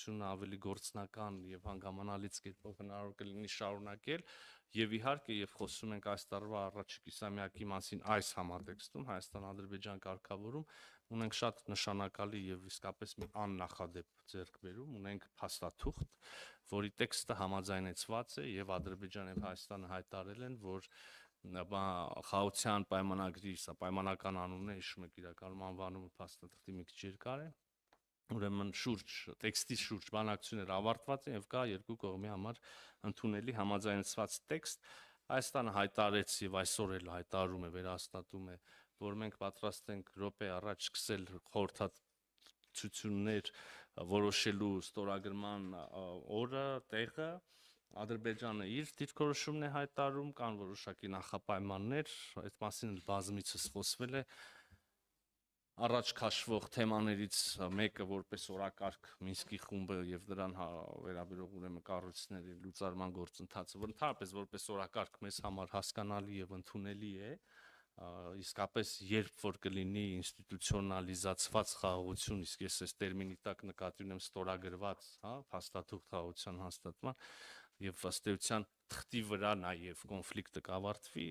երկխոսությունը ավելի գործնական եւ հանգամանալից կերպով հնարավոր կլինի շարունակել եւ իհարկե եւ խոսում ենք այս տարվա առաջի կիսամյակի մասին այս համատեքստում Հայաստան-Ադրբեջան կարգավորում ունենք շատ նշանակալի եւ իսկապես մի աննախադեպ ձեռքբերում, ունենք փաստաթուղթ, որի տեքստը համաձայնեցված է եւ Ադրբեջանը եւ Հայաստանը հայտարարել են, որ խաղաղության պայմանագրի, սա պայմանական անունն է, հիշում եք իրականում անվանումը փաստաթղթի մի քիչ երկար է, ուրեմն տեքստի շուրջ բանակցությունները ավարտված են եւ կա երկու կողմի համար ընդունելի համաձայնեցված տեքստ։ Հայաստանը հայտարարեց եւ այսօր էլ հայտարարում է, վերահաստատում է, որ մենք պատրաստ ենք րոպե առաջ սկսել խորհրդացություններ որոշելու ստորագրման օրը, տեղը, Ադրբեջանը իր դիրքորոշումն է հայտարարում, կան որոշակի նախապայմաններ, այդ մասին բազմիցս խոսվել է, առաջ քաշվող թեմաներից մեկը որպես օրակարգ Մինսկի խումբը եւ դրան վերաբերող ուրեմն կառույցների լուծարման գործընթացը, որ ընդհանրապես որպես օրակարգ մեզ համար հասկանալի եւ ընդունելի է, իսկապես երբ որ կլինի ինստիտուցիոնալիզացված խաղաղություն, իսկ ես այս տերմինի տակ նկատի ունեմ ստորագրված, փաստաթուղթ խաղաղության հաստատման եւ ըստ էության թղթի վրա նաեւ կոնֆլիկտը կավարտվի,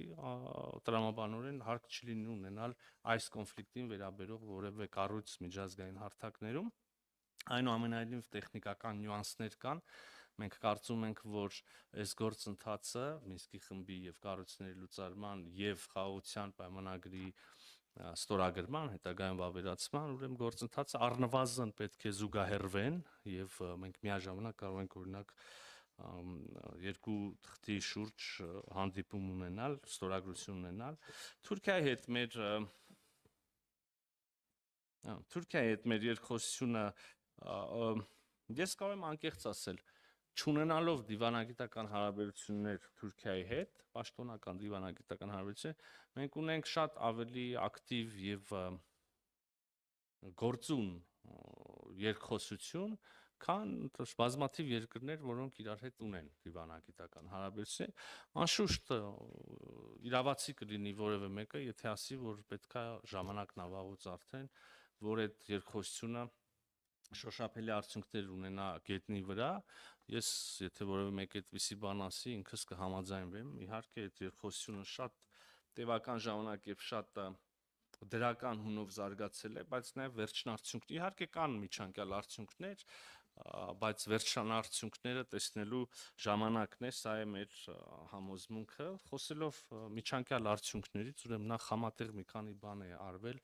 տրամաբանորեն հարկ չլինի ունենալ այս կոնֆլիկտին վերաբերող որևէ կառույց միջազգային հարթակներում, այնուամենայնիվ տեխնիկական նյուանսներ կան, մենք կարծում ենք, որ այս գործընթացը Մինսկի խմբի եւ կառույցների լուծարման եւ խաղաղության պայմանագրի ստորագրման, հետագայում վավերացման, ուրեմն գործընթացը առնվազն պետք է զուգահեռվեն եւ մենք միաժամանակ կարող ենք օրինակ երկու թղթի շուրջ հանդիպում ունենալ, ստորագրություն ունենալ։ Թուրքիայի հետ մեր երկխոսությունը ես կարող եմ անկեղծ ասել, չունենալով դիվանագիտական հարաբերություններ Թուրքիայի հետ, պաշտոնական դիվանագիտական հարաբերություններ, մենք ունենք շատ ավելի ակտիվ եւ գործուն երկխոսություն, քան բազմաթիվ երկրներ, որոնք իրար հետ ունեն դիվանագիտական հարաբերություններ, անշուշտ իրավացի կլինի որևէ մեկը, եթե ասի, որ պետքա ժամանակն ավաղուց արդեն, որ այդ երկխոսությունը շոշափելի արդյունքներ ունենա գետնի վրա, ես եթե որևէ մեկ այդպիսի բան ասի, ինքս կհամաձայնվեմ, իհարկե այդ երկխոսությունը շատ տևական ժամանակ եւ շատ դրական հունով զարգացել է, բայց նաեւ վերջնարդյունքներ, իհարկե կան միջանկյալ արդյունքներ, բայց վերջնարդյունքները տեսնելու ժամանակն է, սա է մեր համոզմունքը, խոսելով միջանկյալ արդյունքներից, ուրեմն նախ համատեղ մի քանի բան է արվել,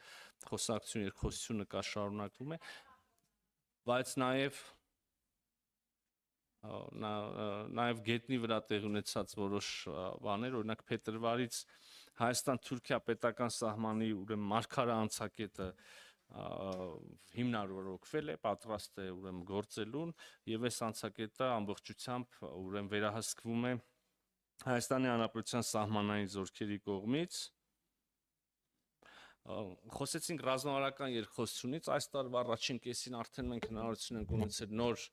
խոսակցություն, երկխոսությունը կա շարունակվում է, բայց նաեւ գետնի վրա տեղ ունեցած որոշ բաներ, օրինակ փետրվարից Հայաստան-Թուրքիա պետական սահմանի ուրեմն մարգարե անցակետը հիմնարարոգվել է, պատրաստ է ուրեմն գործելուն եւ այս անցակետը ամբողջությամբ ուրեմն վերահսկվում է Հայաստանի Հանրապետության սահմանային զորքերի կողմից։ Խոսեցինք ռազմավարական երկխոսությունից, այս տարվա առաջին կեսին արդեն մենք հնարավորություն ենք ունեցել նոր